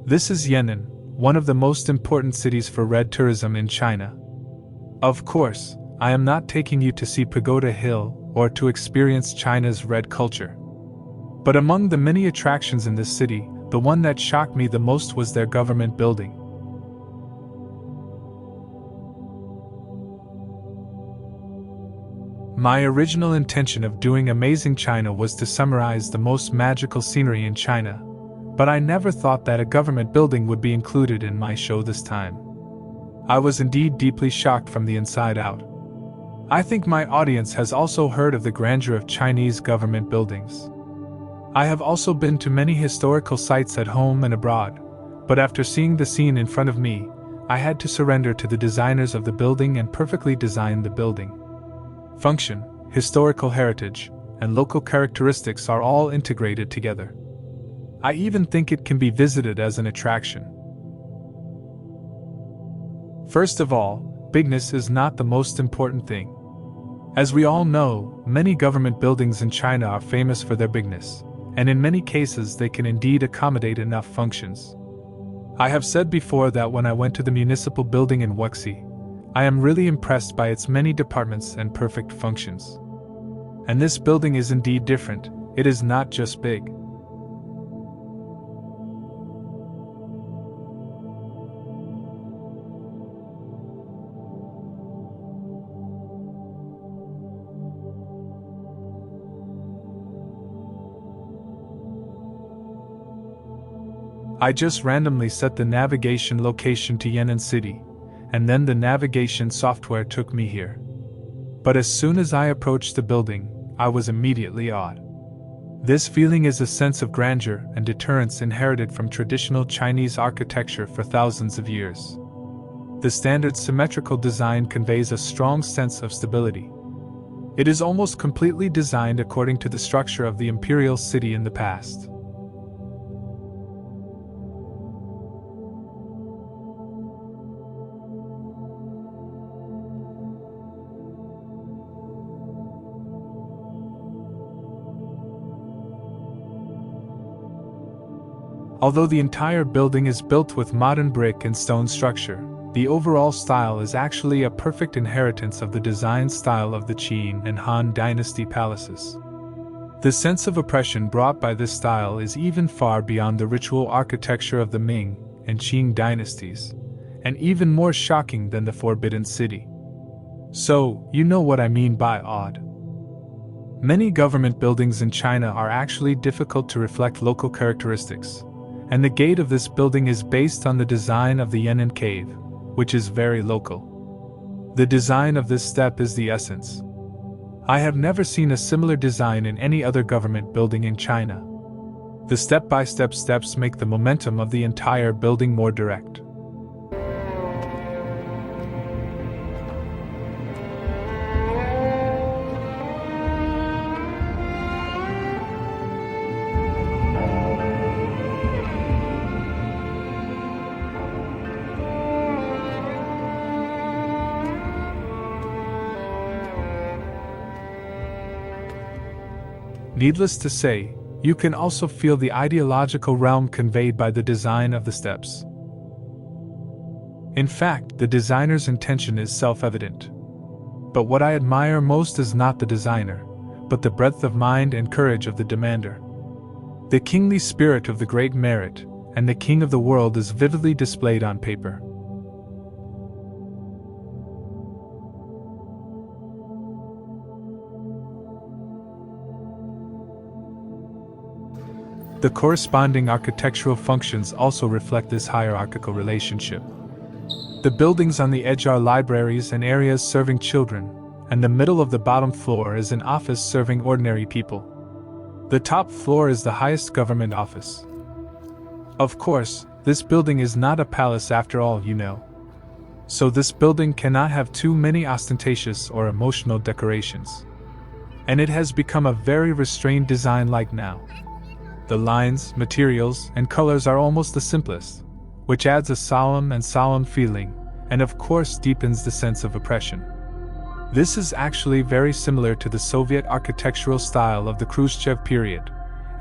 This is Yan'an, one of the most important cities for red tourism in China. Of course, I am not taking you to see Pagoda Hill or to experience China's red culture. But among the many attractions in this city, the one that shocked me the most was their government building. My original intention of doing Amazing China was to summarize the most magical scenery in China, but I never thought that a government building would be included in my show this time. I was indeed deeply shocked from the inside out. I think my audience has also heard of the grandeur of Chinese government buildings. I have also been to many historical sites at home and abroad, but after seeing the scene in front of me, I had to surrender to the designers of the building and perfectly design the building. Function, historical heritage, and local characteristics are all integrated together. I even think it can be visited as an attraction. First of all, bigness is not the most important thing. As we all know, many government buildings in China are famous for their bigness, and in many cases they can indeed accommodate enough functions. I have said before that when I went to the municipal building in Wuxi, I am really impressed by its many departments and perfect functions. And this building is indeed different, it is not just big. I just randomly set the navigation location to Yan'an City, and then the navigation software took me here. But as soon as I approached the building, I was immediately awed. This feeling is a sense of grandeur and deterrence inherited from traditional Chinese architecture for thousands of years. The standard symmetrical design conveys a strong sense of stability. It is almost completely designed according to the structure of the imperial city in the past. Although the entire building is built with modern brick and stone structure, the overall style is actually a perfect inheritance of the design style of the Qin and Han dynasty palaces. The sense of oppression brought by this style is even far beyond the ritual architecture of the Ming and Qing dynasties, and even more shocking than the Forbidden City. So, you know what I mean by odd. Many government buildings in China are actually difficult to reflect local characteristics, and the gate of this building is based on the design of the Yan'an Cave, which is very local. The design of this step is the essence. I have never seen a similar design in any other government building in China. The step-by-step steps make the momentum of the entire building more direct. Needless to say, you can also feel the ideological realm conveyed by the design of the steps. In fact, the designer's intention is self-evident. But what I admire most is not the designer, but the breadth of mind and courage of the demander. The kingly spirit of the great merit and the king of the world is vividly displayed on paper. The corresponding architectural functions also reflect this hierarchical relationship. The buildings on the edge are libraries and areas serving children, and the middle of the bottom floor is an office serving ordinary people. The top floor is the highest government office. Of course, this building is not a palace after all, you know. So this building cannot have too many ostentatious or emotional decorations. And it has become a very restrained design like now. The lines, materials, and colors are almost the simplest, which adds a solemn feeling, and of course deepens the sense of oppression. This is actually very similar to the Soviet architectural style of the Khrushchev period,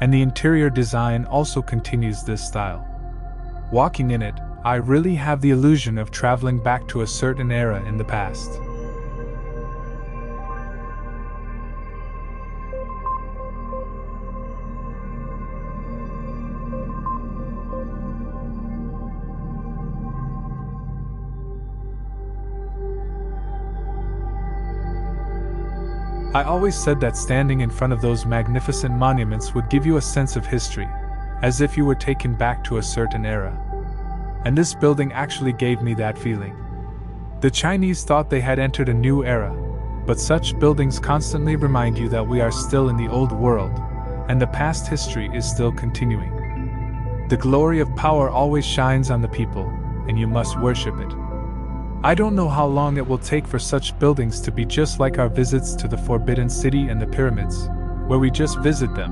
and the interior design also continues this style. Walking in it, I really have the illusion of traveling back to a certain era in the past. I always said that standing in front of those magnificent monuments would give you a sense of history, as if you were taken back to a certain era. And this building actually gave me that feeling. The Chinese thought they had entered a new era, but such buildings constantly remind you that we are still in the old world, and the past history is still continuing. The glory of power always shines on the people, and you must worship it. I don't know how long it will take for such buildings to be just like our visits to the Forbidden City and the pyramids, where we just visit them,